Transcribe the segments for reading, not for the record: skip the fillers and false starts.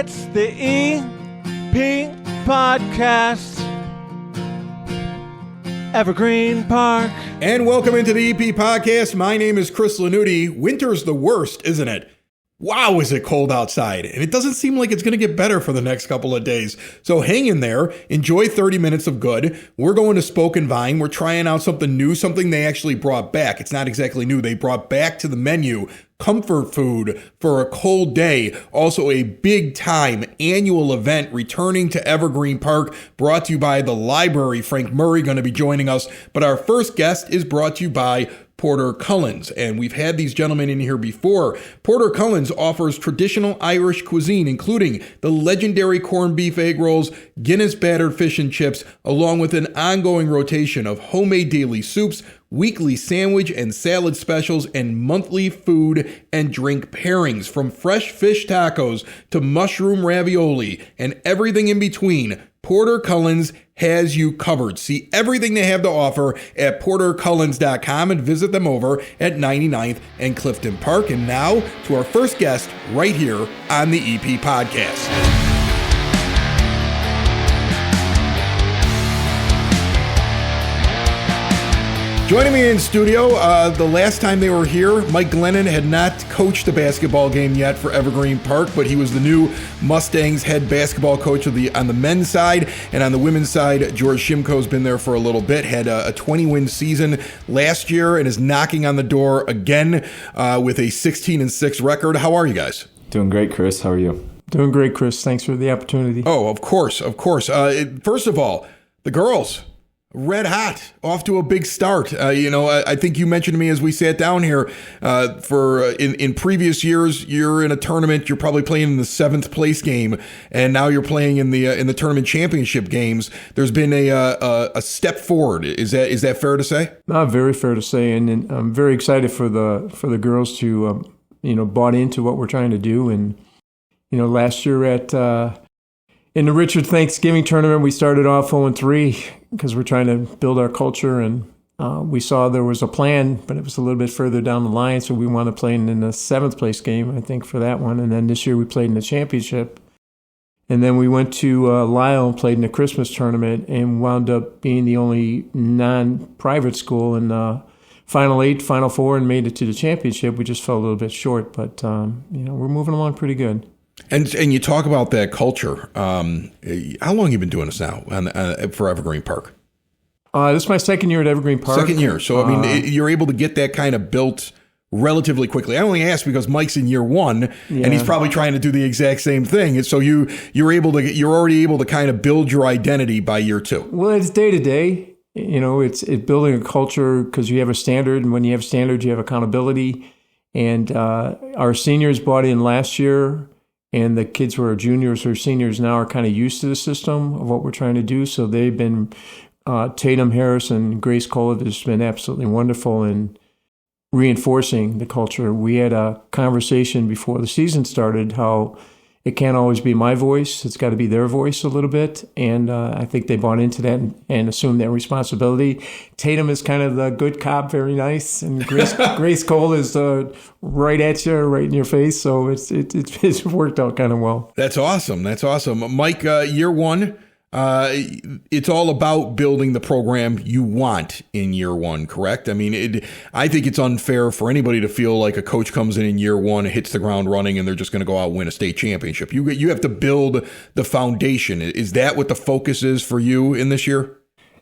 It's the EP Podcast. Evergreen Park. And welcome into the EP Podcast. My name is Chris Lanuti. Winter's the worst, isn't it? Wow, is it cold outside. And it doesn't seem like it's going to get better for the next couple of days. So hang in there. Enjoy 30 minutes of good. We're going to Spoke and Vine. We're trying out something new, something they actually brought back. It's not exactly new. They brought back to the menu comfort food for a cold day. Also a big time annual event returning to Evergreen Park, brought to you by the library. Frank Murray going to be joining us. But our first guest is brought to you by Porter Cullen's, and we've had these gentlemen in here before. Porter Cullen's offers traditional Irish cuisine, including the legendary corned beef egg rolls, Guinness battered fish and chips, along with an ongoing rotation of homemade daily soups, weekly sandwich and salad specials, and monthly food and drink pairings. From fresh fish tacos to mushroom ravioli and everything in between, Porter Cullen's has you covered. See everything they have to offer at portercullens.com and visit them over at 99th and Clifton Park. And now to our first guest right here on the EP Podcast. Joining me in studio, the last time they were here, Mike Glennon had not coached a basketball game yet for Evergreen Park, but he was the new Mustangs head basketball coach on the men's side. And on the women's side, George Shimko's been there for a little bit, had a 20-win season last year, and is knocking on the door again with a 16-6 record. How are you guys? Doing great, Chris. How are you? Doing great, Chris. Thanks for the opportunity. Oh, of course. First of all, the girls. Red hot, off to a big start. I think you mentioned to me as we sat down here in previous years, you're in a tournament, you're probably playing in the 7th place game, and now you're playing in the tournament championship games. There's been a step forward. Is that fair to say? Very fair to say, and I'm very excited for the girls to bought into what we're trying to do. And last year in the Richard Thanksgiving tournament, we started off 0-3 because we're trying to build our culture, and we saw there was a plan, but it was a little bit further down the line, so we wound up playing in the 7th place game, I think, for that one. And then this year we played in the championship. And then we went to Lisle and played in the Christmas tournament and wound up being the only non-private school in Final 8, Final 4, and made it to the championship. We just fell a little bit short, but we're moving along pretty good. And you talk about that culture. How long have you been doing this now for Evergreen Park? This is my second year at Evergreen Park. Second year. So, you're able to get that kind of built relatively quickly. I only ask because Mike's in year 1, and he's probably trying to do the exact same thing. And so you're already able to kind of build your identity by year 2. Well, it's day to day. It's building a culture because you have a standard, and when you have standards, you have accountability. And our seniors bought in last year. And the kids who are juniors or seniors now are kind of used to the system of what we're trying to do. So they've been, Tatum Harris and Grace Cole has been absolutely wonderful in reinforcing the culture. We had a conversation before the season started how it can't always be my voice. It's got to be their voice a little bit. And I think they bought into that and assumed that responsibility. Tatum is kind of the good cop, very nice. And Grace Cole is right at you, right in your face. So it's worked out kind of well. That's awesome. Mike, year 1. It's all about building the program you want in year 1, correct? I mean, I think it's unfair for anybody to feel like a coach comes in year 1, hits the ground running, and they're just going to go out and win a state championship. You have to build the foundation. Is that what the focus is for you in this year?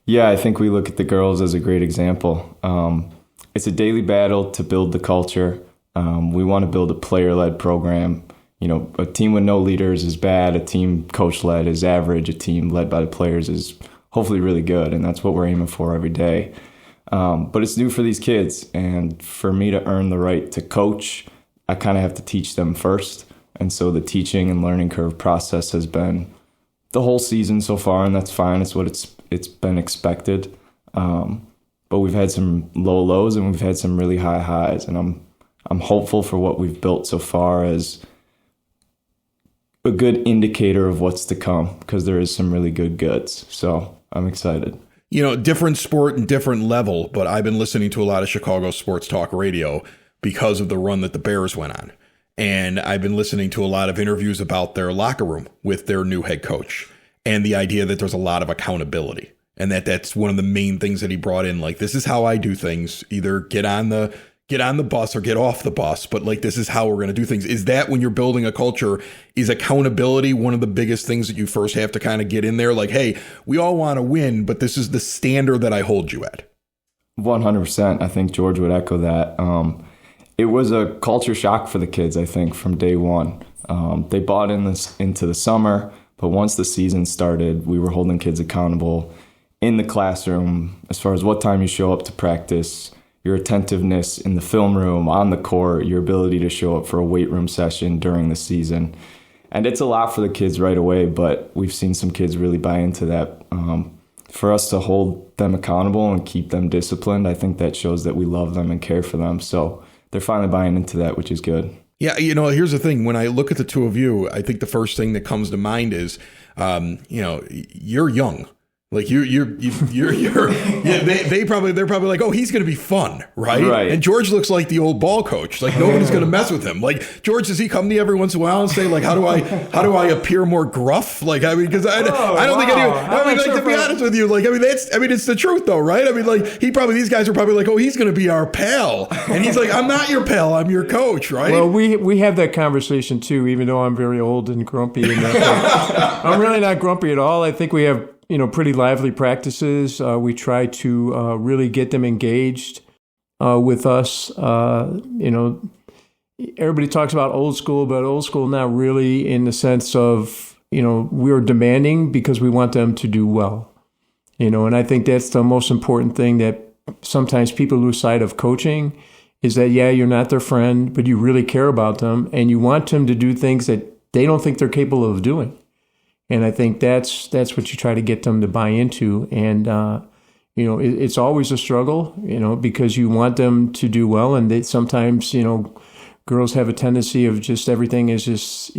Yeah, I think we look at the girls as a great example. It's a daily battle to build the culture. We want to build a player-led program. A team with no leaders is bad. A team coach-led is average. A team led by the players is hopefully really good, and that's what we're aiming for every day. But it's new for these kids, and for me to earn the right to coach, I kind of have to teach them first. And so the teaching and learning curve process has been the whole season so far, and that's fine. It's what it's been expected. But we've had some low lows, and we've had some really high highs, and I'm hopeful for what we've built so far as a good indicator of what's to come, because there is some really good goods. So I'm excited. Different sport and different level, but I've been listening to a lot of Chicago sports talk radio because of the run that the Bears went on. And I've been listening to a lot of interviews about their locker room with their new head coach and the idea that there's a lot of accountability and that's one of the main things that he brought in. Like, this is how I do things. Either get on the bus or get off the bus. But like, this is how we're going to do things. Is that when you're building a culture, is accountability one of the biggest things that you first have to kind of get in there? Like, hey, we all want to win, but this is the standard that I hold you at. 100%. I think George would echo that. It was a culture shock for the kids, I think, from day one. They bought into the summer, but once the season started, we were holding kids accountable in the classroom as far as what time you show up to practice, your attentiveness in the film room, on the court, your ability to show up for a weight room session during the season. And it's a lot for the kids right away, but we've seen some kids really buy into that. For us to hold them accountable and keep them disciplined, I think that shows that we love them and care for them. So they're finally buying into that, which is good. Yeah, here's the thing. When I look at the two of you, I think the first thing that comes to mind is, you're young. Like they're probably like, oh, he's going to be fun, right? And George looks like the old ball coach. Like, nobody's going to mess with him. Like, George, does he come to you every once in a while and say, like, how do I appear more gruff? Like, I mean, because I don't think anyone. I mean, like, to be honest with you, like, it's the truth though, right? I mean, like, these guys are probably like, oh, he's going to be our pal, and he's like, I'm not your pal, I'm your coach, right? Well, we have that conversation too, even though I'm very old and grumpy. And I'm really not grumpy at all. I think we have pretty lively practices. We try to really get them engaged with us. Everybody talks about old school, but old school not really in the sense of, we're demanding because we want them to do well. And I think that's the most important thing that sometimes people lose sight of coaching is that, yeah, you're not their friend, but you really care about them and you want them to do things that they don't think they're capable of doing. And I think that's what you try to get them to buy into. And, it's always a struggle, because you want them to do well. And they sometimes, girls have a tendency of just everything is just,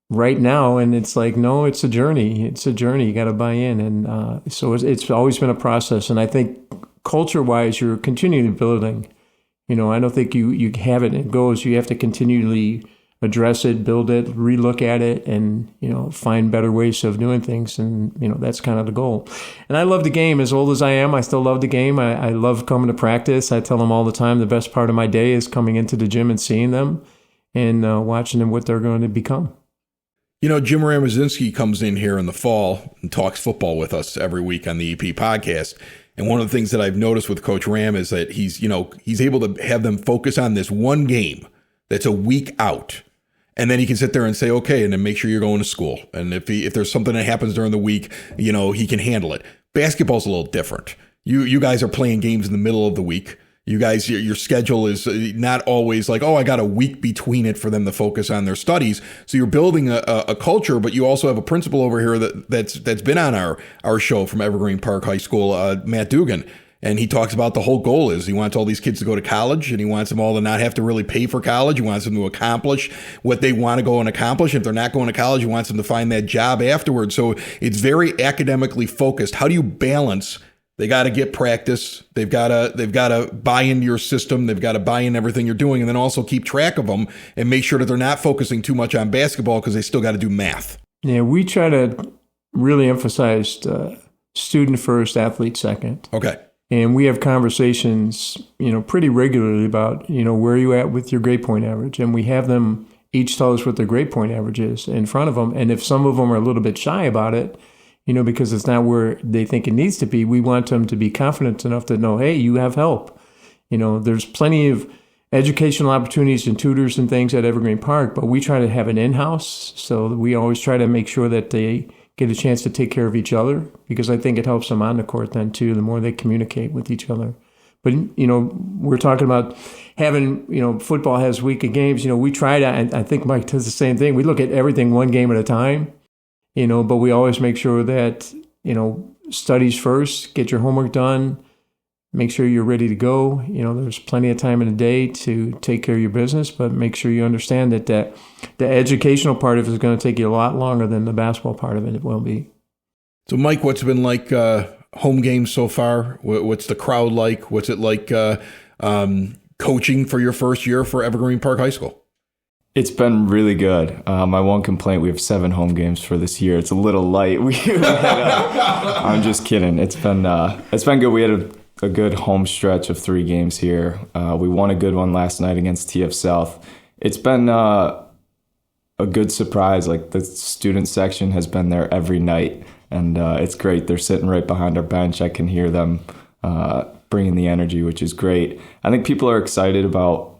right now. And it's like, no, it's a journey. It's a journey. You got to buy in. And so it's always been a process. And I think culture-wise, you're continually building. I don't think you have it and it goes. You have to continually address it, build it, relook at it, and, find better ways of doing things. And, that's kind of the goal. And I love the game. As old as I am, I still love the game. I love coming to practice. I tell them all the time the best part of my day is coming into the gym and seeing them and watching them what they're going to become. Jim Ramazinski comes in here in the fall and talks football with us every week on the EP podcast. And one of the things that I've noticed with Coach Ram is that he's able to have them focus on this one game that's a week out. And then he can sit there and say, okay, and then make sure you're going to school. And if there's something that happens during the week, he can handle it. Basketball's a little different. You guys are playing games in the middle of the week. You guys, your schedule is not always like, oh, I got a week between it for them to focus on their studies. So you're building a culture, but you also have a principal over here that's been on our show from Evergreen Park High School, Matt Dugan. And he talks about the whole goal is he wants all these kids to go to college and he wants them all to not have to really pay for college. He wants them to accomplish what they want to go and accomplish. If they're not going to college, he wants them to find that job afterwards. So it's very academically focused. How do you balance? They got to get practice. They've got to buy into your system. They've got to buy in everything you're doing and then also keep track of them and make sure that they're not focusing too much on basketball because they still got to do math. Yeah, we try to really emphasize student first, athlete second. Okay. And we have conversations, pretty regularly about, where are you at with your grade point average? And we have them each tell us what their grade point average is in front of them. And if some of them are a little bit shy about it, because it's not where they think it needs to be, we want them to be confident enough to know, hey, you have help. There's plenty of educational opportunities and tutors and things at Evergreen Park, but we try to have an in-house. So we always try to make sure that they get a chance to take care of each other, because I think it helps them on the court then too, the more they communicate with each other. But, we're talking about having, football has week of games. We try to, and I think Mike does the same thing. We look at everything one game at a time, but we always make sure that, studies first, get your homework done, make sure you're ready to go. There's plenty of time in the day to take care of your business, but make sure you understand that the educational part of it is going to take you a lot longer than the basketball part of it will be. So, Mike, what's it been like home games so far? What's the crowd like? What's it like coaching for your first year for Evergreen Park High School? It's been really good. My one complaint, we have 7 home games for this year. It's a little light. I'm just kidding. It's been good. We had a good home stretch of 3 games here. We won a good one last night against TF South. It's been a good surprise. Like, the student section has been there every night, and it's great. They're sitting right behind our bench. I can hear them bringing the energy, which is great. I think people are excited about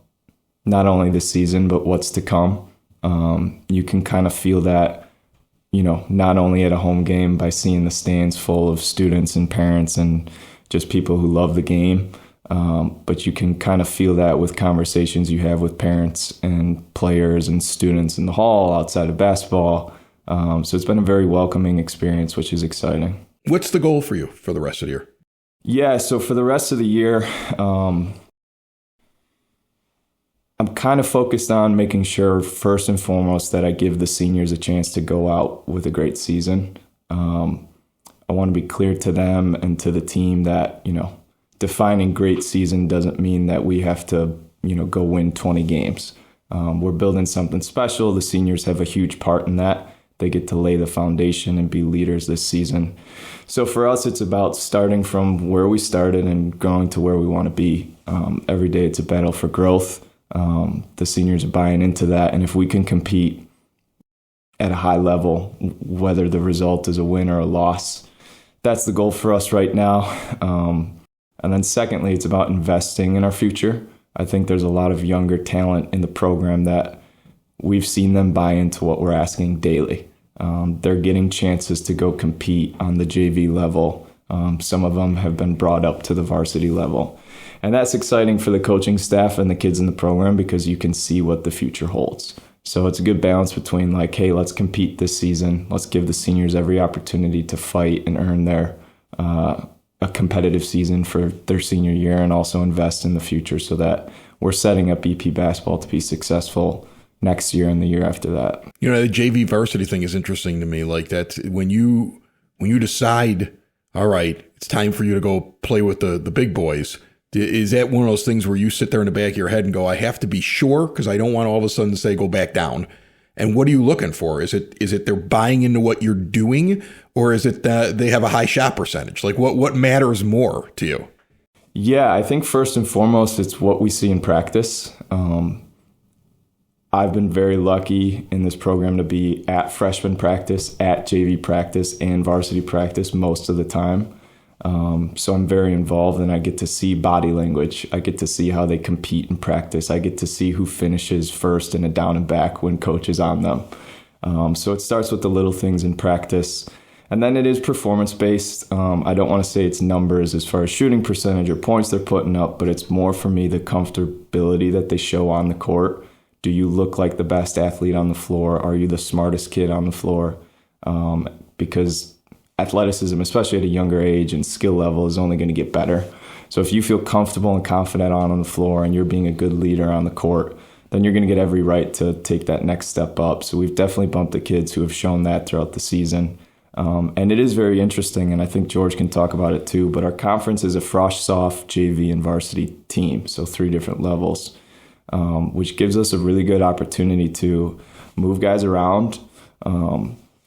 not only this season, but what's to come. You can kind of feel that, not only at a home game by seeing the stands full of students and parents and just people who love the game, but you can kind of feel that with conversations you have with parents and players and students in the hall outside of basketball. So it's been a very welcoming experience, which is exciting. What's the goal for you for the rest of the year? Yeah, so for the rest of the year, I'm kind of focused on making sure, first and foremost, that I give the seniors a chance to go out with a great season. I want to be clear to them and to the team that, defining great season doesn't mean that we have to, go win 20 games. We're building something special. The seniors have a huge part in that. They get to lay the foundation and be leaders this season. So for us, it's about starting from where we started and going to where we want to be. Every day it's a battle for growth. The seniors are buying into that. And if we can compete at a high level, whether the result is a win or a loss, that's the goal for us right now. And then secondly, it's about investing in our future. I think there's a lot of younger talent in the program that we've seen them buy into what we're asking daily. They're getting chances to go compete on the JV level. Some of them have been brought up to the varsity level. And that's exciting for the coaching staff and the kids in the program because you can see what the future holds. So it's a good balance between like, hey, let's compete this season. Let's give the seniors every opportunity to fight and earn their a competitive season for their senior year, and also invest in the future so that we're setting up EP basketball to be successful next year and the year after that. The JV varsity thing is interesting to me. Like, that when you decide, all right, it's time for you to go play with the big boys. Is that one of those things where you sit there in the back of your head and go, I have to be sure because I don't want all of a sudden to say go back down? And what are you looking for? Is it they're buying into what you're doing, or is it that they have a high shot percentage? Like, what matters more to you? Yeah, I think first and foremost, it's what we see in practice. I've been very lucky in this program to be at freshman practice, at JV practice, and varsity practice most of the time. So I'm very involved, and I get to see body language. I get to see how they compete in practice. I get to see who finishes first in a down and back when coach is on them. So it starts with the little things in practice. And then it is performance-based. I don't want to say it's numbers as far as shooting percentage or points they're putting up, but it's more for me the comfortability that they show on the court. Do you look like the best athlete on the floor? Are you the smartest kid on the floor? Because athleticism, especially at a younger age and skill level, is only going to get better. So if you feel comfortable and confident on the floor and you're being a good leader on the court, then you're going to get every right to take that next step up. So we've definitely bumped the kids who have shown that throughout the season. And it is very interesting, and I think George can talk about it too, but our conference is a Frosh Soft, JV, and varsity team, so 3 different levels, which gives us a really good opportunity to move guys around.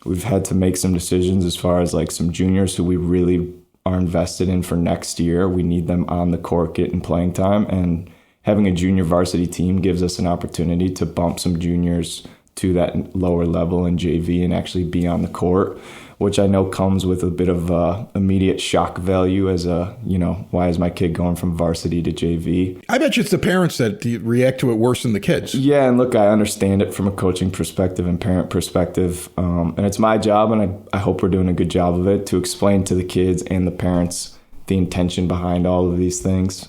We've had to make some decisions as far as like some juniors who we really are invested in for next year. We need them on the court getting playing time, and having a junior varsity team gives us an opportunity to bump some juniors to that lower level in JV and actually be on the court, which I know comes with a bit of immediate shock value as why is my kid going from varsity to JV? I bet you it's the parents that react to it worse than the kids. Yeah, and look, I understand it from a coaching perspective and parent perspective, and it's my job, and I hope we're doing a good job of it, to explain to the kids and the parents the intention behind all of these things.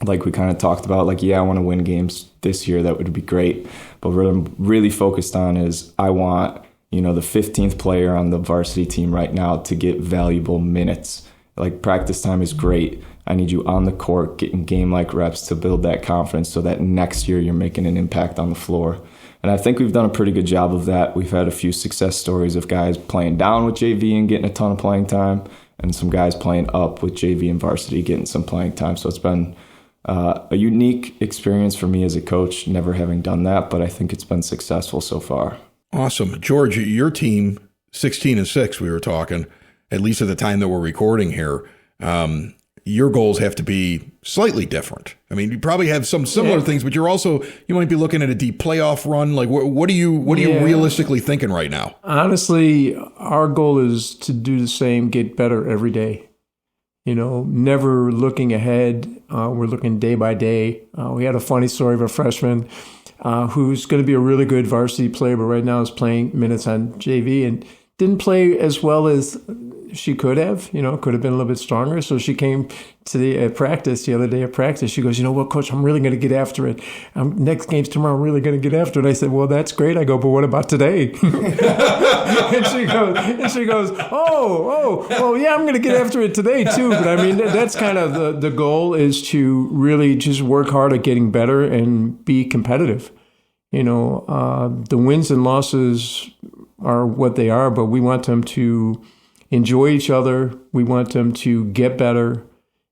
Like we kind of talked about, like, yeah, I want to win games this year. That would be great. But what I'm really focused on is I want, the 15th player on the varsity team right now to get valuable minutes. Like, practice time is great. I need you on the court getting game-like reps to build that confidence so that next year you're making an impact on the floor. And I think we've done a pretty good job of that. We've had a few success stories of guys playing down with JV and getting a ton of playing time, and some guys playing up with JV and varsity getting some playing time. So it's been a unique experience for me as a coach, never having done that, but I think it's been successful so far. Awesome. George, your team, 16-6, we were talking, at least at the time that we're recording here. Your goals have to be slightly different. I mean, you probably have some similar things, but you might be looking at a deep playoff run. Like, what are you realistically thinking right now? Honestly, our goal is to do the same, get better every day. Never looking ahead. We're looking day by day. We had a funny story of a freshman who's going to be a really good varsity player, but right now is playing minutes on JV and didn't play as well as she could have, could have been a little bit stronger. So she came to the other day at practice. She goes, you know what, Coach, I'm really going to get after it. Next game's tomorrow. I'm really going to get after it. I said, well, that's great. I go, but what about today? and she goes, well, yeah, I'm going to get after it today too. But I mean, that's kind of the goal, is to really just work hard at getting better and be competitive. The wins and losses are what they are, but we want them to enjoy each other. We want them to get better,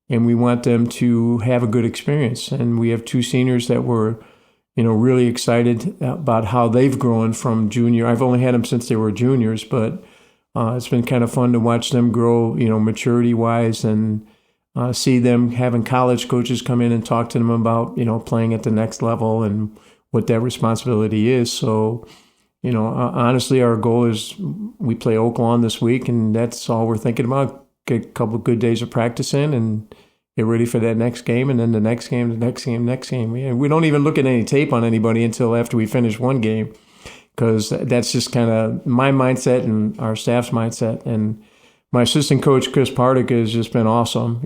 and we want them to have a good experience. And we have two seniors that were, really excited about how they've grown from junior. I've only had them since they were juniors, but it's been kind of fun to watch them grow, maturity-wise, and see them having college coaches come in and talk to them about, playing at the next level and what that responsibility is. So, honestly, our goal is we play Oaklawn this week, and that's all we're thinking about. Get a couple of good days of practice in and get ready for that next game, and then the next game, the next game, next game. We don't even look at any tape on anybody until after we finish one game, because that's just kind of my mindset and our staff's mindset. And my assistant coach, Chris Lanuti, has just been awesome.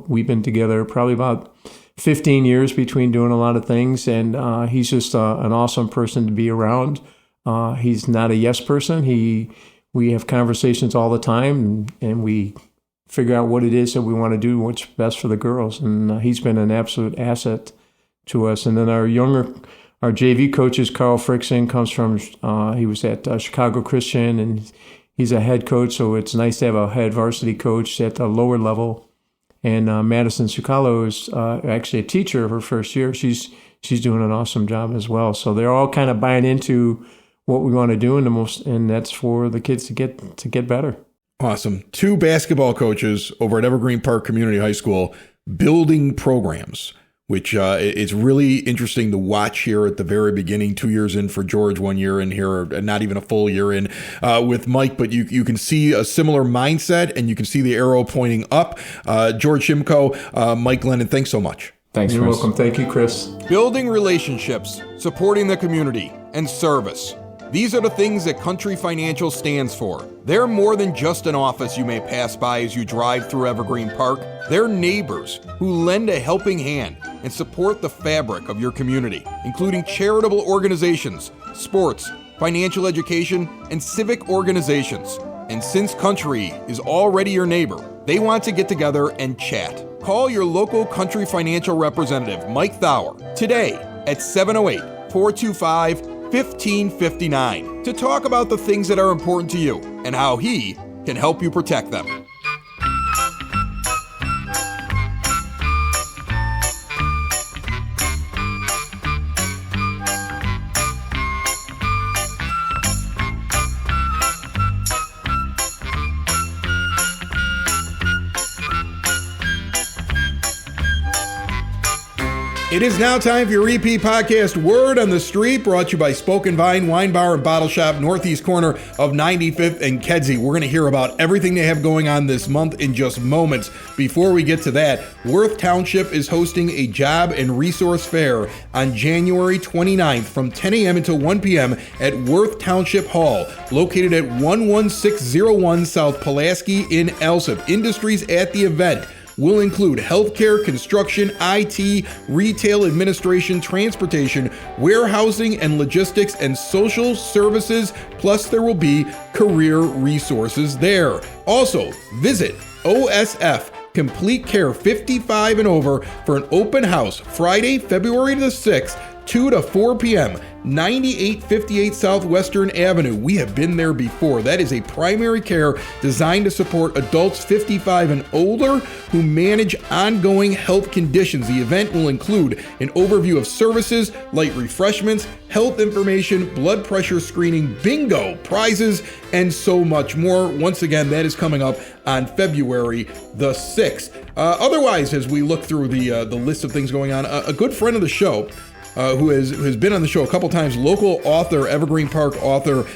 We've been together probably about 15 years between doing a lot of things, and he's just an awesome person to be around. He's not a yes person. We have conversations all the time, and we figure out what it is that we want to do, what's best for the girls. And he's been an absolute asset to us. And then our JV coaches, Carl Frickson comes from, he was at Chicago Christian, and he's a head coach. So it's nice to have a head varsity coach at the lower level. And Madison Sucalo is actually a teacher her first year. She's doing an awesome job as well. So they're all kind of buying into what we want to do, and that's for the kids to get better. Awesome. Two basketball coaches over at Evergreen Park Community High School building programs, which it's really interesting to watch here at the very beginning. 2 years in for George, 1 year in here, not even a full year in with Mike, but you can see a similar mindset, and you can see the arrow pointing up. George Shimko, Mike Glennon, thanks so much. Thanks, You're Chris. welcome. Thank you, Chris. Building relationships, supporting the community, and service. These are the things that Country Financial stands for. They're more than just an office you may pass by as you drive through Evergreen Park. They're neighbors who lend a helping hand and support the fabric of your community, including charitable organizations, sports, financial education, and civic organizations. And since Country is already your neighbor, they want to get together and chat. Call your local Country Financial representative, Mike Thauer, today at 708-425-1559 to talk about the things that are important to you and how he can help you protect them. It is now time for your EP podcast, Word on the Street, brought to you by Spoken Vine Wine Bar and Bottle Shop, northeast corner of 95th and Kedzie. We're going to hear about everything they have going on this month in just moments. Before we get to that, Worth Township is hosting a job and resource fair on January 29th from 10 a.m. until 1 p.m. at Worth Township Hall, located at 11601 South Pulaski in Alsip. Industries at the event will include healthcare, construction, IT, retail, administration, transportation, warehousing and logistics, and social services. Plus, there will be career resources there. Also, visit OSF Complete Care 55 and over for an open house Friday, February the 6th 2 to 4 p.m., 9858 Southwestern Avenue. We have been there before. That is a primary care designed to support adults 55 and older who manage ongoing health conditions. The event will include an overview of services, light refreshments, health information, blood pressure screening, bingo, prizes, and so much more. Once again, that is coming up on February the 6th. Otherwise, as we look through the list of things going on, a good friend of the show, who has been on the show a couple times, local author, Evergreen Park author,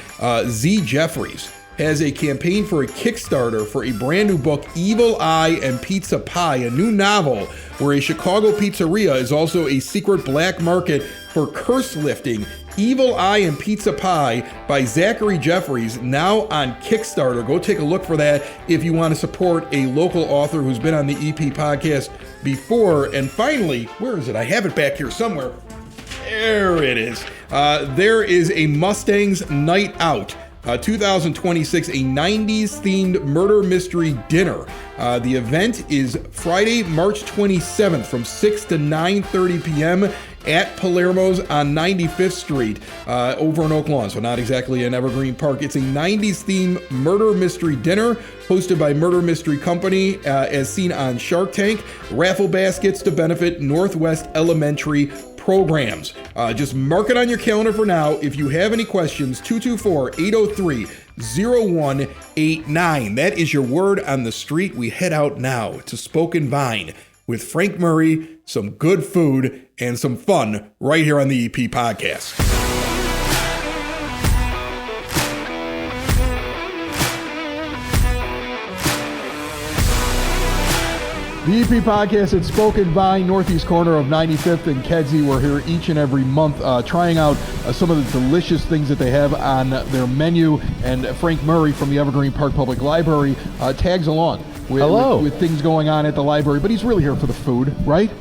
Z. Jeffries, has a campaign for a Kickstarter for a brand new book, Evil Eye and Pizza Pie, a new novel where a Chicago pizzeria is also a secret black market for curse lifting. Evil Eye and Pizza Pie by Zachary Jeffries, now on Kickstarter. Go take a look for that if you want to support a local author who's been on the EP podcast before. And finally, where is it? I have it back here somewhere. There it is. There is a Mustangs Night Out 2026, a 90s themed murder mystery dinner. The event is Friday, March 27th from 6 to 9:30 p.m. at Palermo's on 95th Street over in Oak Lawn, so not exactly in Evergreen Park. It's a 90s themed murder mystery dinner hosted by Murder Mystery Company as seen on Shark Tank. Raffle baskets to benefit Northwest Elementary programs. Just mark it on your calendar for now. If you have any questions, 224-803-0189. That is your word on the street. We head out now to Spoken Vine with Frank Murray, some good food, and some fun right here on the EP Podcast. The EP Podcast at Spoken Vine, northeast corner of 95th and Kedzie. We're here each and every month trying out some of the delicious things that they have on their menu. And Frank Murray from the Evergreen Park Public Library tags along with things going on at the library. But he's really here for the food, right?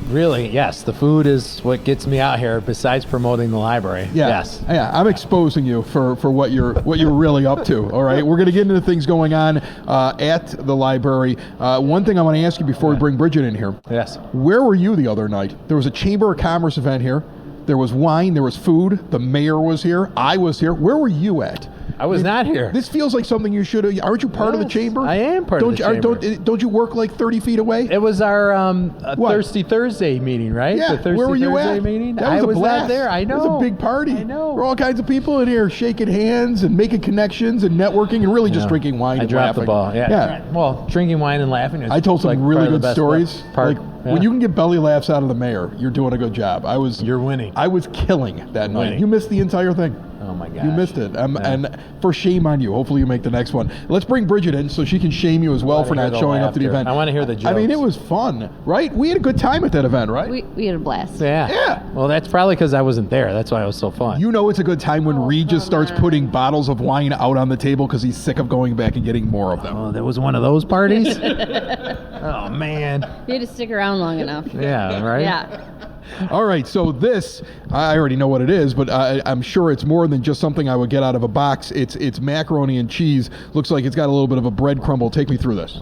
Really, yes. The food is what gets me out here besides promoting the library. Yeah. Yes. Yeah, I'm exposing you for what you're really up to. All right. We're going to get into things going on at the library. One thing I want to ask you before we bring Bridget in here. Yes. Where were you the other night? There was a Chamber of Commerce event here. There was wine. There was food. The mayor was here. I was here. Where were you at? I was not here. This feels like something you should have. Aren't you part of the chamber? I am part of the chamber. Don't you work like 30 feet away? It was our Thirsty Thursday meeting, right? Yeah. The Thirsty Where were you Thursday at? meeting. That was I was blast. not there. I know. It was a big party. I know. There were all kinds of people in here shaking hands and making connections and networking and really just drinking wine and dropped laughing. the ball. Yeah. Well, drinking wine and laughing. I told some really good stories. Part. When you can get belly laughs out of the mayor, you're doing a good job. You're winning. I was killing that night. You missed the entire thing. Oh my gosh. You missed it. And for shame on you. Hopefully you make the next one. Let's bring Bridget in so she can shame you as well for not showing up to the event. I want to hear the jokes. I mean, it was fun, right? We had a good time at that event, right? We had a blast. Yeah. Well, that's probably because I wasn't there. That's why it was so fun. You know it's a good time when Reed just starts putting bottles of wine out on the table because he's sick of going back and getting more of them. Oh, that was one of those parties? Oh, man. You had to stick around long enough. Yeah, right? Yeah. All right, so this, I already know what it is, but I'm sure it's more than just something I would get out of a box. It's macaroni and cheese. Looks like it's got a little bit of a bread crumble. Take me through this.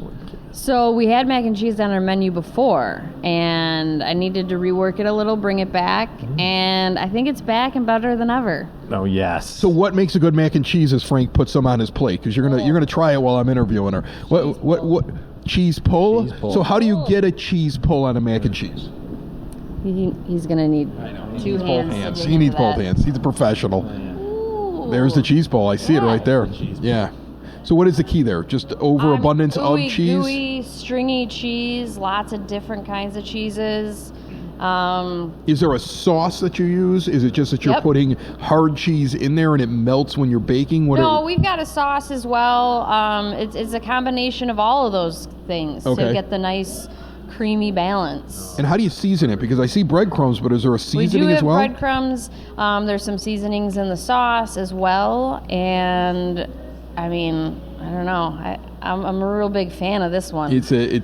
So we had mac and cheese on our menu before, and I needed to rework it a little, bring it back, and I think it's back and better than ever. Oh, yes. So what makes a good mac and cheese as Frank puts some on his plate? Because you're gonna try it while I'm interviewing her. What cheese pull? Cheese pull. So how do you get a cheese pull on a mac and cheese? He's going to need two hands. He needs both hands. He's a professional. Ooh. There's the cheese pull. I see it right there. Yeah. So what is the key there? Just overabundance of cheese? Gooey, stringy cheese, lots of different kinds of cheeses. Is there a sauce that you use? Is it just that you're putting hard cheese in there and it melts when you're baking? No, we've got a sauce as well. It's a combination of all of those things to get the nice creamy balance. And how do you season it? Because I see breadcrumbs, but is there a seasoning as well? We do have breadcrumbs. There's some seasonings in the sauce as well. And I mean, I don't know. I'm a real big fan of this one. It's a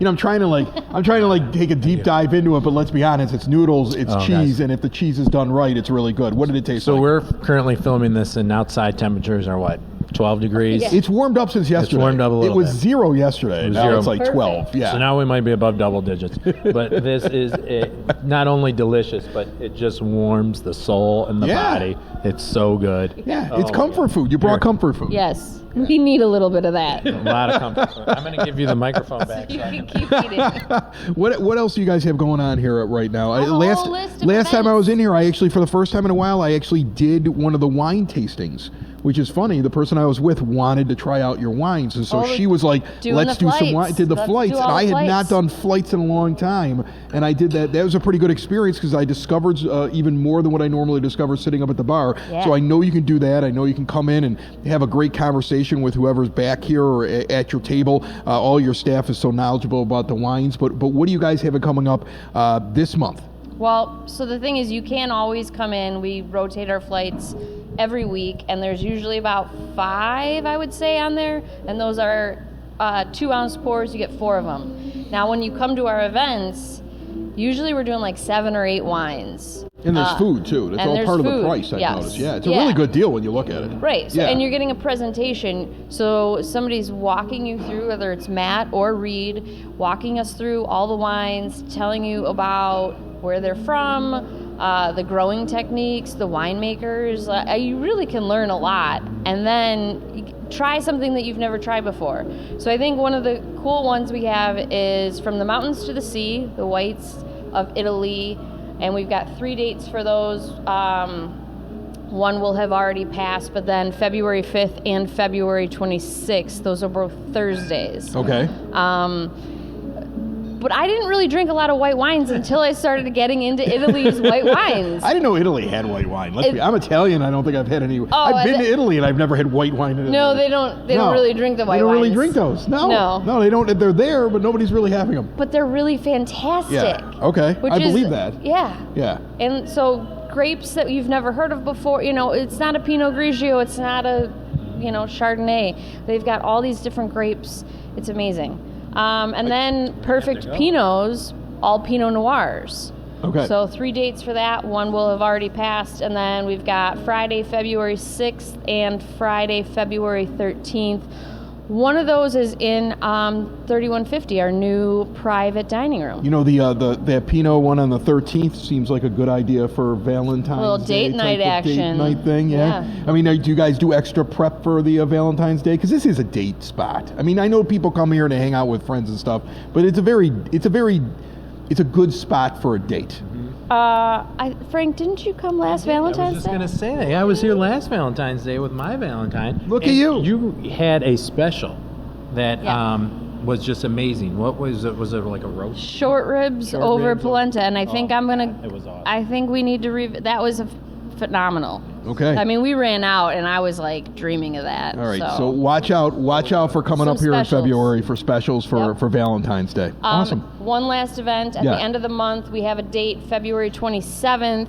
I'm trying to take a deep dive into it, but let's be honest, it's noodles, it's cheese, and if the cheese is done right, it's really good. What did it taste like? So we're currently filming this, and outside temperatures are what? 12 degrees. It's warmed up since yesterday. It's warmed up a little It was bit. 0 yesterday. Now zero. it's like Perfect. 12. Yeah. So now we might be above double digits. But this is not only delicious, but it just warms the soul and the body. It's so good. Yeah, Oh, it's comfort food. You brought comfort food. Yes. We need a little bit of that. A lot of comfort food. I'm going to give you the microphone back. You so I can can- keep eating. What else do you guys have going on here right now? A whole list of last time I events. was in here, I actually, for the first time in a while, I actually did one of the wine tastings, which is funny. The person I was with wanted to try out your wines, and so Oh, she was like, doing "Let's the do some flights. wine." Did the Let's flights, do and all I the had not flights. done flights in a long time, and I did that. That was a pretty good experience because I discovered even more than what I normally discover sitting up at the bar. Yeah. So I know you can do that. I know you can come in and have a great conversation with whoever's back here or at your table. All your staff is so knowledgeable about the wines. But what do you guys have coming up this month? Well, so the thing is, you can always come in. We rotate our flights every week, and there's usually about 5, I would say, on there. And those are 2-ounce pours. You get 4 of them. Now, when you come to our events, usually we're doing like 7 or 8 wines. And there's food too. That's and all there's part of the food, price, I've yes. noticed. Yeah, it's a Yeah. really good deal when you look at it. Right. So, Yeah. and you're getting a presentation. So somebody's walking you through, whether it's Matt or Reed, walking us through all the wines, telling you about where they're from, the growing techniques, the winemakers. You really can learn a lot. And then you try something that you've never tried before. So I think one of the cool ones we have is From the Mountains to the Sea, the whites of Italy. And we've got 3 dates for those. One will have already passed, but then February 5th and February 26th, those are both Thursdays. Okay. But I didn't really drink a lot of white wines until I started getting into Italy's white wines. I didn't know Italy had white wine. I'm Italian. I don't think I've had any. I've been to Italy and I've never had white wine in Italy. No, they don't. They don't really drink the white They don't wines. really drink those. No, they don't. They're there, but nobody's really having them. But they're really fantastic. Yeah. Okay. Which I is- believe that. Yeah. Yeah. And so grapes that you've never heard of before, it's not a Pinot Grigio, it's not a, Chardonnay. They've got all these different grapes. It's amazing. And then perfect Pinots, all Pinot Noirs. Okay. So 3 dates for that. One will have already passed. And then we've got Friday, February 6th and Friday, February 13th. One of those is in 3150, our new private dining room. The Pinot one on the 13th seems like a good idea for Valentine's Little Day date night type of action. Date night thing, yeah. I mean, do you guys do extra prep for the Valentine's Day? Because this is a date spot. I mean, I know people come here and they hang out with friends and stuff, but it's a good spot for a date. Frank, didn't you come last Valentine's I was just Day? going to say that. I was here last Valentine's Day with my Valentine. Look at and you. You had a special that Yeah. was just amazing. What was it? Was it like a roast? Short ribs Short over ribs. polenta, and I think I'm gonna. It was awesome. I think we need to that was phenomenal. Okay. I mean, we ran out, and I was like dreaming of that. All right, so watch out for coming Some up here specials. in February for specials for Valentine's Day. Awesome. One last event at Yeah. the end of the month. We have a date, February 27th,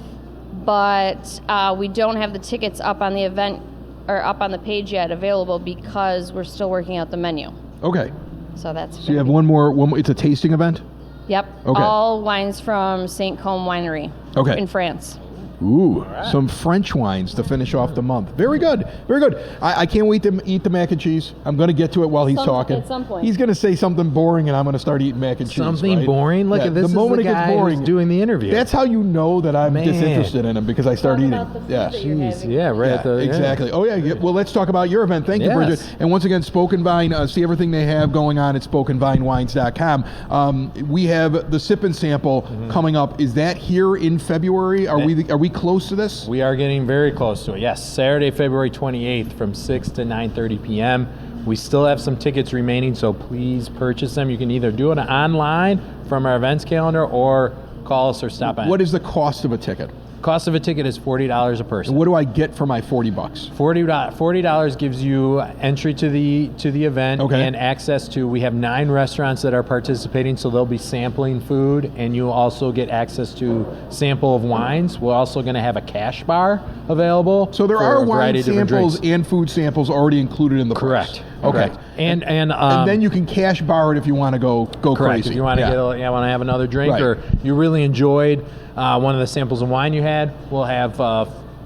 but we don't have the tickets up on the event or up on the page yet available because we're still working out the menu. Okay. So that's. So you have one more. It's a tasting event? Yep. Okay. All wines from St. Combe Winery. Okay. In France. Ooh, some French wines to finish off the month. Very good, very good. I can't wait to eat the mac and cheese. I'm going to get to it while he's talking. At some point. He's going to say something boring, and I'm going to start eating mac and cheese. Something right? boring? Look Yeah, at this. The moment is the it gets guy boring, who's doing the interview. that's how you know that I'm Man. disinterested in him because I start Talk eating. about the food Yeah. that you're having. Yeah, right. Yeah, at the, exactly. Oh, yeah. Well, let's talk about your event. Thank you, Yes. Bridget. And once again, Spoken Vine, see everything they have going on at SpokenVineWines.com. We have the Sip and Sample coming up. Is that here in February? Are we close to this? We are getting very close to it. Yes, Saturday, February 28th from 6 to 9:30 p.m. We still have some tickets remaining, so please purchase them. You can either do it online from our events calendar or call us or stop by. What is the cost of a ticket? Cost of a ticket is $40 a person. What do I get for my $40? $40 gives you entry to the event Okay. and access to. We have 9 restaurants that are participating, so they'll be sampling food, and you'll also get access to sample of wines. We're also going to have a cash bar available. So there for are a variety wine of different samples drinks. and food samples already included in the price. Correct. Okay. Correct. And And then you can cash bar it if you want to go correct. crazy. If you want to want to have another drink, Right. or you really enjoyed one of the samples of wine you had, we'll have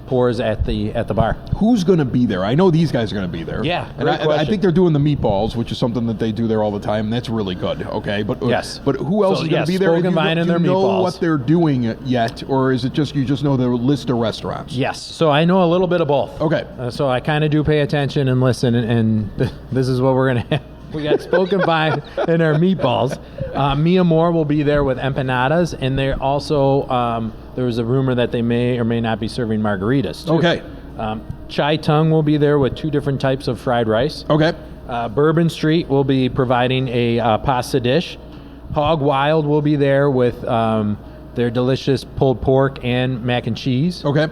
pours at the bar. Who's going to be there? I know these guys are going to be there. Yeah, and great I question. think they're doing the meatballs, which is something that they do there all the time. And that's really good. Okay, but Yes. but who else So, is going yes, to be there? Spoken Vine and Do you their know meatballs. what they're doing yet, or is it just you just know the list of restaurants? Yes, so I know a little bit of both. Okay. So I kind of do pay attention and listen, and this is what we're going to have. We got Spoken Vine and our meatballs. Mia Moore will be there with empanadas, and they're also, there was a rumor that they may or may not be serving margaritas, too. Okay. Chai Tung will be there with 2 different types of fried rice. Okay. Bourbon Street will be providing a pasta dish. Hog Wild will be there with their delicious pulled pork and mac and cheese. Okay.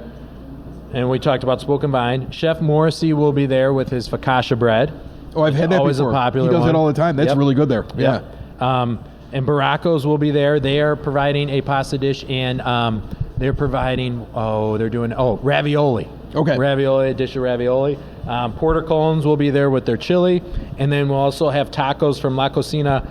And we talked about Spoken Vine. Chef Morrissey will be there with his focaccia bread. Oh, I've had that Always before. a popular He does one. that all the time. That's Yep. really good there. Yeah. And Baracos will be there. They are providing a pasta dish, and they're providing, ravioli. Okay. Ravioli, a dish of ravioli. Porter Collins will be there with their chili. And then we'll also have tacos from La Cocina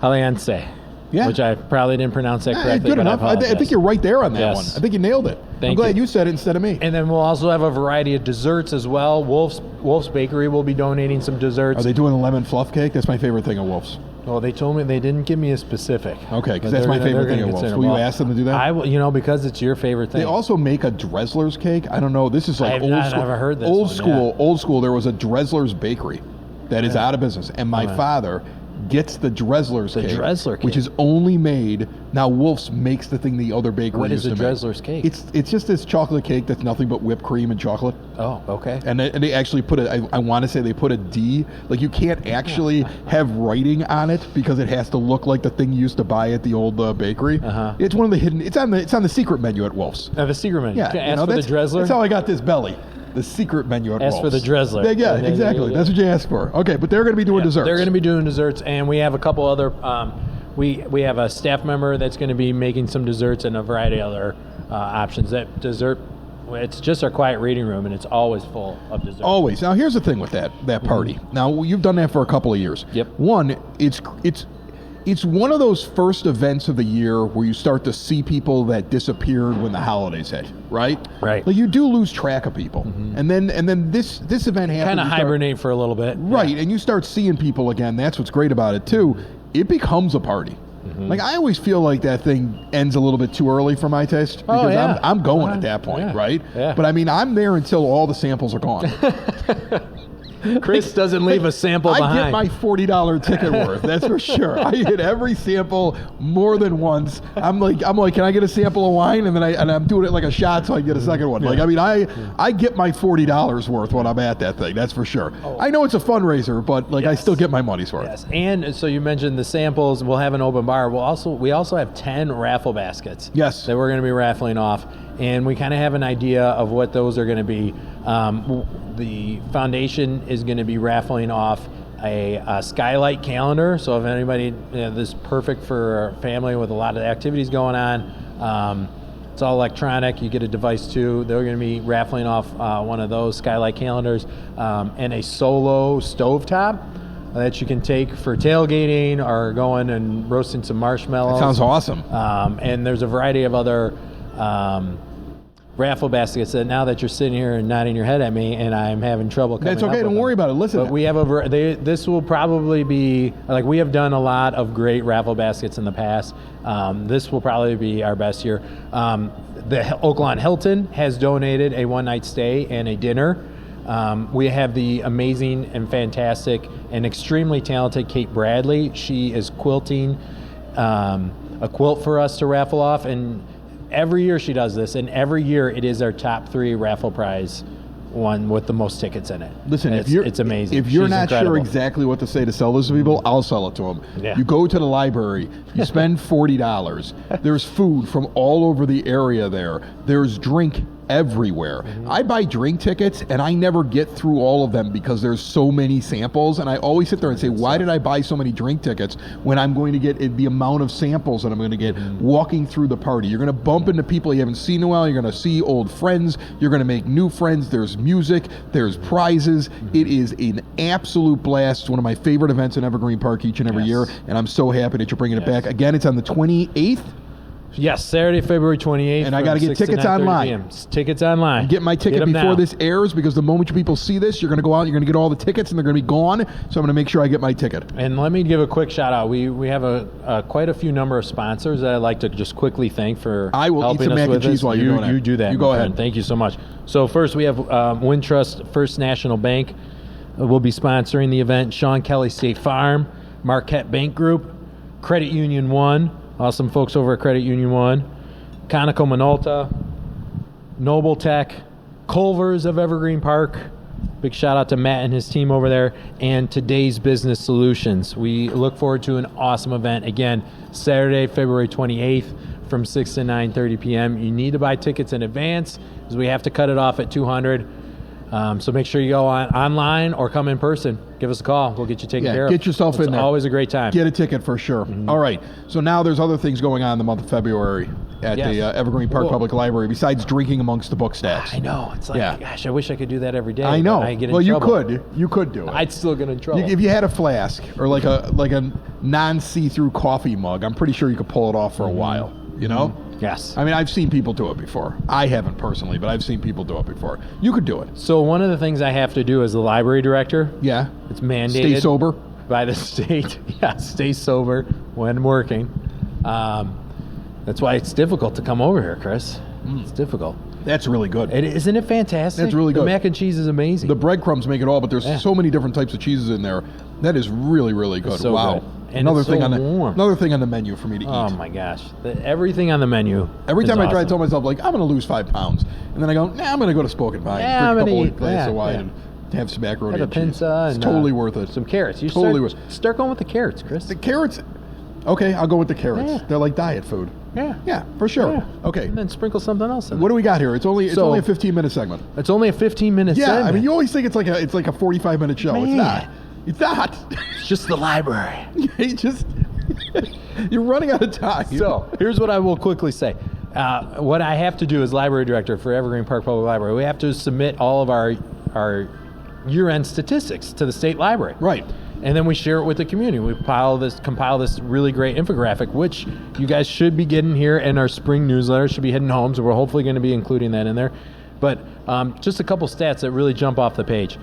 Aliense. Yeah. Which I probably didn't pronounce that correctly. Good but enough. I apologize. think you're right there on that Yes. one. I think you nailed it. I'm Thank glad you. you said it instead of me. And then we'll also have a variety of desserts as well. Wolf's Bakery will be donating some desserts. Are they doing a lemon fluff cake? That's my favorite thing at Wolf's. Well, they told me they didn't give me a specific. Okay, because But that's my they're favorite gonna thing at Wolf's. consider Will you them. ask them to do that? I will, because it's your favorite thing. They also make a Dressler's cake. I don't know. This is like I have old not school. ever heard this old one, school. yeah. Old school. There was a Dressler's bakery that is out of business, and my father gets the Dressler's cake, Dressler cake. which is only made now. Wolf's makes the thing the other bakery What is used a to make. Dressler's cake? It's just this chocolate cake that's nothing but whipped cream and chocolate. Oh, okay. And they actually put I want to say they put a D. Like you can't actually have writing on it because it has to look like the thing you used to buy at the old bakery. Uh-huh. It's one of the hidden. It's on the secret menu at Wolf's. The secret menu. Yeah, Can I you ask know, for the that's Dressler? how I got this belly. The secret menu at Ask Wolf's. for the Dressler. Yeah, And then exactly. you- That's what you asked for. Okay, but they're going to be doing desserts. They're going to be doing desserts, and we have a couple other. We have a staff member that's going to be making some desserts and a variety of other options. That dessert, it's just our quiet reading room, and it's always full of dessert. Always. Now, here's the thing with that party. Now, you've done that for a couple of years. Yep. One, it's one of those first events of the year where you start to see people that disappeared when the holidays hit, right? Right. Like you do lose track of people, and then this event happens. Kind of you start- hibernate for a little bit. right? And you start seeing people again. That's what's great about it too. It becomes a party. Like I always feel like that thing ends a little bit too early for my taste because yeah. I'm going at that point, Yeah. right? Yeah. But I mean, I'm there until all the samples are gone. Chris doesn't leave a sample I behind. get my $40 ticket worth. That's for sure. I hit every sample more than once. I'm like, can I get a sample of wine? And then I'm doing it like a shot so I can get a second one. Like, I mean, I get my $40 worth when I'm at that thing. That's for sure. I know it's a fundraiser, but like, I still get my money's worth. Yes, and so you mentioned the samples. We'll have an open bar. We also have 10 raffle baskets. Yes. That we're going to be raffling off, and we kind of have an idea of what those are going to be. The foundation is going to be raffling off a skylight calendar. So if anybody, this is perfect for a family with a lot of activities going on. It's all electronic. You get a device too. They're going to be raffling off one of those skylight calendars and a solo stovetop that you can take for tailgating or going and roasting some marshmallows. That sounds awesome. And there's a variety of other raffle baskets that now that you're sitting here and nodding your head at me and I'm having trouble coming That's up okay. with Don't them. worry about it. Listen. But we have this will probably be, like, we have done a lot of great raffle baskets in the past. This will probably be our best year. The Oaklawn Hilton has donated a one-night stay and a dinner. We have the amazing and fantastic and extremely talented Kate Bradley. She is quilting a quilt for us to raffle off, and every year she does this, and every year it is our top 3 raffle prize one with the most tickets in it. Listen, it's amazing. If you're She's not incredible. sure exactly what to say to sell this to people, I'll sell it to them. Yeah. You go to the library, you spend $40. There's food from all over the area there. There's drink everywhere. I buy drink tickets and I never get through all of them because there's so many samples, and I always sit there and say, why did I buy so many drink tickets when I'm going to get the amount of samples that I'm going to get walking through the party? You're going to bump into people you haven't seen in a while. You're going to see old friends. You're going to make new friends. There's music. There's prizes. It is an absolute blast. It's one of my favorite events in Evergreen Park each and every year, and I'm so happy that you're bringing it back. Again, it's on the 28th. Yes, Saturday, February 28th. And I got to get tickets online. Tickets online. Get my ticket before this airs, because the moment you people see this, you're going to go out, you're going to get all the tickets, and they're going to be gone. So I'm going to make sure I get my ticket. And let me give a quick shout out. We have quite a few number of sponsors that I'd like to just quickly thank for I will helping eat some us mac with and cheese this. while you're doing that. You do that. You go my ahead. friend. Thank you so much. So first we have Wintrust First National Bank will be sponsoring the event. Sean Kelly State Farm, Marquette Bank Group, Credit Union One, awesome folks over at Credit Union One, Conoco Minolta, Noble Tech, Culver's of Evergreen Park. Big shout out to Matt and his team over there, and Today's Business Solutions. We look forward to an awesome event. Again, Saturday, February 28th from 6 to 9:30 p.m. You need to buy tickets in advance because we have to cut it off at 200. So make sure you go online or come in person. Give us a call. We'll get you taken care of. Get yourself in there. It's always a great time. Get a ticket for sure. All right. So now there's other things going on in the month of February at the Evergreen Park Public Library besides drinking amongst the book stacks. I know. It's like, gosh, I wish I could do that every day. I know. I get in well, you trouble. could. You could do it. I'd still get in trouble. If you had a flask or like a non-see-through coffee mug, I'm pretty sure you could pull it off for a while. You know? Yes. I mean, I've seen people do it before. I haven't personally, but I've seen people do it before. You could do it. So one of the things I have to do as the library director, Yeah. it's mandated. Stay sober. By the state. Yeah, stay sober when working. That's why it's difficult to come over here, Chris. It's difficult. That's really good. Isn't it fantastic? That's really good. The mac and cheese is amazing. The breadcrumbs make it all, but there's so many different types of cheeses in there. That is really, really good. so wow. good. And it's so warm. Another thing on the menu for me to eat. Oh my gosh. Everything on the menu. Every is time I try to awesome. tell myself, like, I'm going to lose 5 pounds. And then I go, I'm going to go to Spoken Vine, Yeah, I'm drink a gonna couple eat- of glasses of yeah, wine, yeah. and have some macaroni Have a and cheese. pinza It's and totally worth it. some carrots. You Totally start going with the carrots, Chris. The carrots. Okay, I'll go with the carrots. Yeah. They're like diet food. Yeah. Yeah, for sure. Yeah. Okay. And then sprinkle something else in What do we got here? It's only a 15-minute segment. It's only a 15-minute Yeah, segment. I mean, you always think it's like a 45-minute show. It's Man. not. It's not. It's just the library. You're running out of time. So here's what I will quickly say. What I have to do as library director for Evergreen Park Public Library, we have to submit all of our year-end statistics to the state library. Right. And then we share it with the community. We compile this really great infographic, which you guys should be getting here in our spring newsletter. Should be hitting home, so we're hopefully going to be including that in there. But just a couple stats that really jump off the page.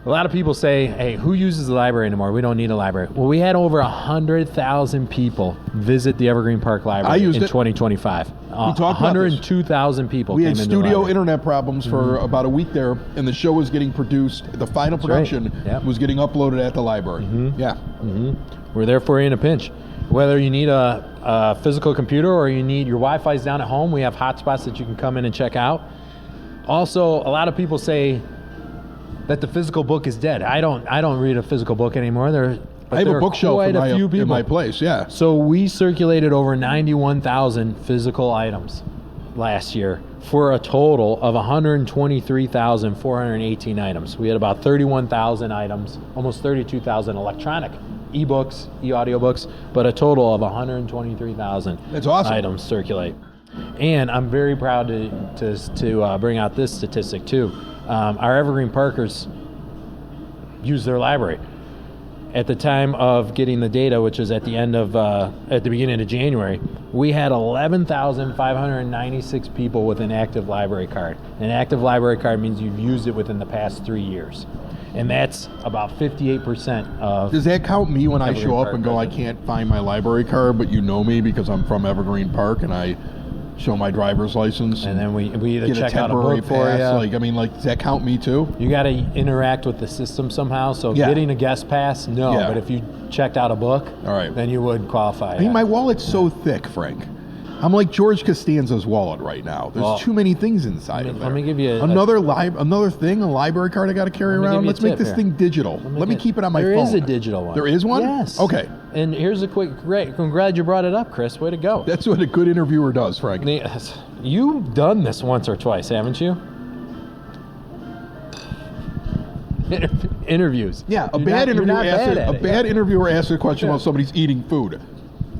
A lot of people say, hey, who uses the library anymore? We don't need a library. Well, we had over 100,000 people visit the Evergreen Park Library in 2025. We talked about this. 102,000 people We came had into the studio library. internet problems for about a week there, and the show was getting produced. The final production was getting uploaded at the library. Yeah. We're there for you in a pinch. Whether you need a physical computer or you need your Wi-Fi's down at home, we have hotspots that you can come in and check out. Also, a lot of people say that the physical book is dead. I don't read a physical book anymore. I have a bookshelf in my place, yeah. So we circulated over 91,000 physical items last year for a total of 123,418 items. We had about 31,000 items, almost 32,000 electronic ebooks, e-audiobooks, but a total of 123,000 That's awesome. items circulate. And I'm very proud to bring out this statistic too. Our Evergreen Parkers use their library. At the time of getting the data, which is at the beginning of January, we had 11,596 people with an active library card. An active library card means you've used it within the past 3 years. And that's about 58% of... Does that count me when I Evergreen show up Park and go, I can't find my library card, but you know me because I'm from Evergreen Park and I show my driver's license? And then we either get check a out a temporary book for pass. you. Does that count me too? You got to interact with the system somehow. So Yeah. getting a guest pass, no. Yeah. But if you checked out a book, All right. then you would qualify. I mean, my wallet's so thick, Frank. I'm like George Costanza's wallet right now. There's too many things inside of there. let me give you another thing, a library card I got to carry Let me give around. you a Let's make tip this here. thing digital. Let me keep it on my phone. There is a digital one. There is one? Yes. Okay. And here's a great. I'm glad you brought it up, Chris. Way to go. That's what a good interviewer does, Frank. You've done this once or twice, haven't you? Interviews. Yeah, a You're bad not bad at it. interviewer asks a question while somebody's eating food.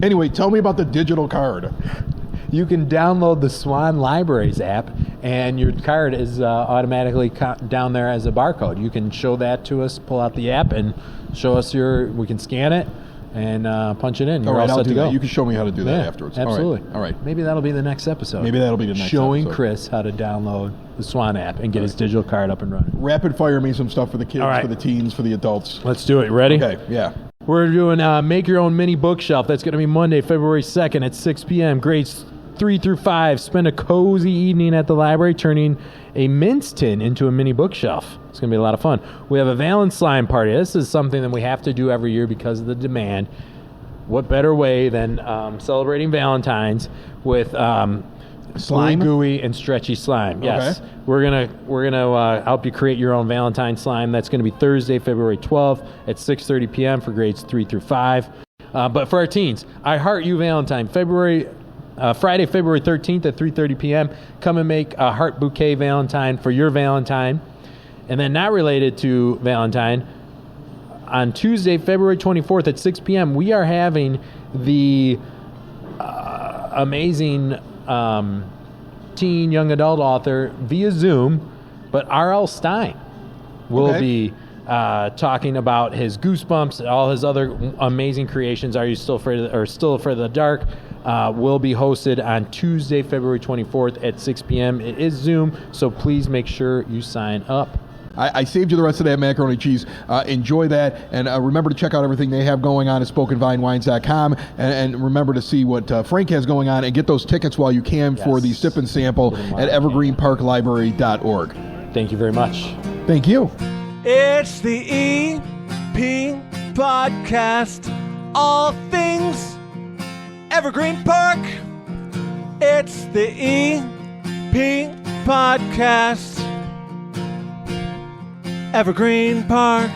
Anyway, tell me about the digital card. You can download the Swan Libraries app, and your card is automatically down there as a barcode. You can show that to us, pull out the app, and show us we can scan it, and punch it in. All You're right, all I'll set do to go. that. You can show me how to do that Yeah, afterwards. Absolutely. All right. Maybe that'll be the next episode. Maybe that'll be the next Showing episode. Chris how to download the Swan app and get his digital card up and running. Rapid fire me some stuff for the kids, All right. for the teens, for the adults. Let's do it. Ready? Okay, yeah. We're doing Make Your Own Mini Bookshelf. That's going to be Monday, February 2nd at 6 p.m. Grades 3 through 5. Spend a cozy evening at the library turning a mince tin into a mini bookshelf. It's going to be a lot of fun. We have a Valentine's slime party. This is something that we have to do every year because of the demand. What better way than celebrating Valentine's with Slime? gooey and stretchy slime? Yes, Okay. we're gonna help you create your own Valentine slime. That's going to be Thursday, February 12th at 6:30 p.m. for grades 3 through 5. But for our teens, I Heart You Valentine, Friday, February 13th at 3:30 p.m. Come and make a heart bouquet Valentine for your Valentine. And then not related to Valentine, on Tuesday, February 24th at 6 p.m., we are having the amazing teen young adult author via Zoom, but R.L. Stein will be talking about his Goosebumps, all his other amazing creations. Are You Still Afraid of the Dark? Will be hosted on Tuesday, February 24th at 6 p.m. It is Zoom, so please make sure you sign up. I saved you the rest of that macaroni cheese. Enjoy that. And remember to check out everything they have going on at SpokenVineWines.com. And remember to see what Frank has going on and get those tickets while you can for the Sip and Sample at EvergreenParkLibrary.org. Thank you very much. Thank you. It's the EP Podcast. All things Evergreen Park. It's the EP Podcast. Evergreen Park.